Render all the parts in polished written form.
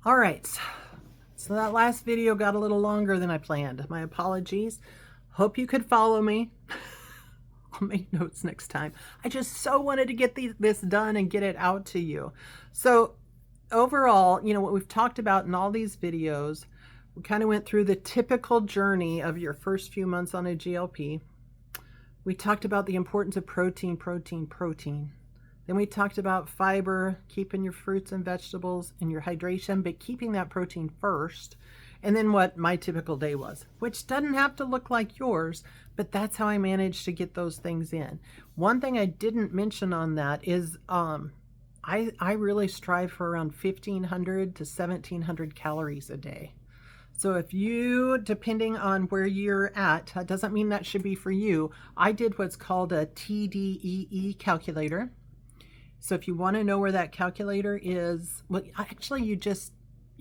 All right, so that last video got a little longer than I planned. My apologies. Hope you could follow me. I'll make notes next time. I just so wanted to get this done and get it out to you. So overall, what we've talked about in all these videos, we kind of went through the typical journey of your first few months on a GLP. We talked about the importance of protein. Then we talked about fiber, keeping your fruits and vegetables and your hydration, but keeping that protein first. And then what my typical day was, which doesn't have to look like yours, but that's how I managed to get those things in. One thing I didn't mention on that is I really strive for around 1,500 to 1,700 calories a day. So if you, depending on where you're at, that doesn't mean that should be for you. I did what's called a TDEE calculator. So if you want to know where that calculator is, well, actually you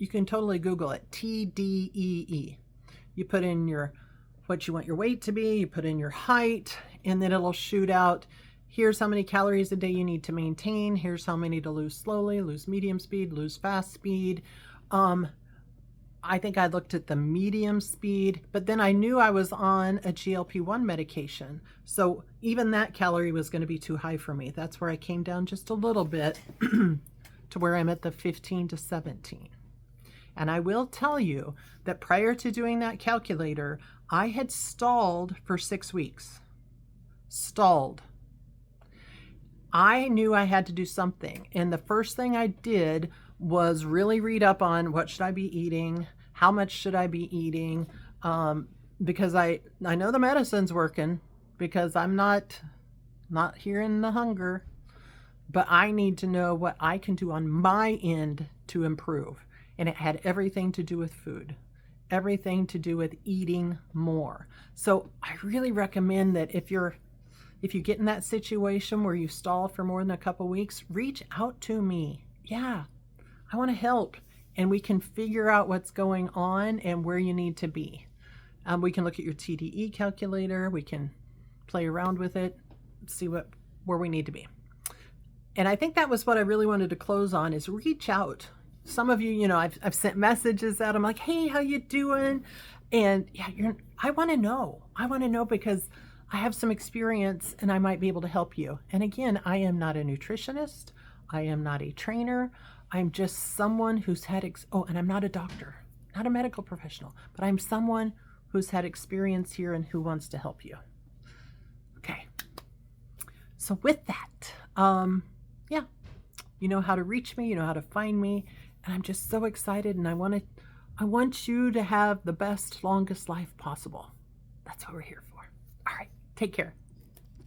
can totally Google it, TDEE. You put in what you want your weight to be, you put in your height, and then it'll shoot out, here's how many calories a day you need to maintain, here's how many to lose slowly, lose medium speed, lose fast speed. I think I looked at the medium speed, but then I knew I was on a GLP-1 medication. So even that calorie was going to be too high for me. That's where I came down just a little bit to where I'm at the 15 to 17. And I will tell you that prior to doing that calculator, I had stalled for 6 weeks. Stalled. I knew I had to do something. And the first thing I did was really read up on what should I be eating, how much should I be eating, because I know the medicine's working, because I'm not hearing the hunger, but I need to know what I can do on my end to improve. And it had everything to do with food, everything to do with eating more. So I really recommend that if you get in that situation where you stall for more than a couple weeks, reach out to me. Yeah, I want to help, and we can figure out what's going on and where you need to be. We can look at your TDE calculator. We can play around with it, see where we need to be. And I think that was what I really wanted to close on, is reach out. Some of you, I've sent messages out. I'm like, hey, how you doing? And yeah, I want to know. I want to know because I have some experience and I might be able to help you. And again, I am not a nutritionist. I am not a trainer. I'm just someone who's had, and I'm not a doctor, not a medical professional, but I'm someone who's had experience here and who wants to help you. Okay. So with that, yeah, you know how to reach me, you know how to find me, and I'm just so excited, and I want you to have the best, longest life possible. That's what we're here for. All right. Take care.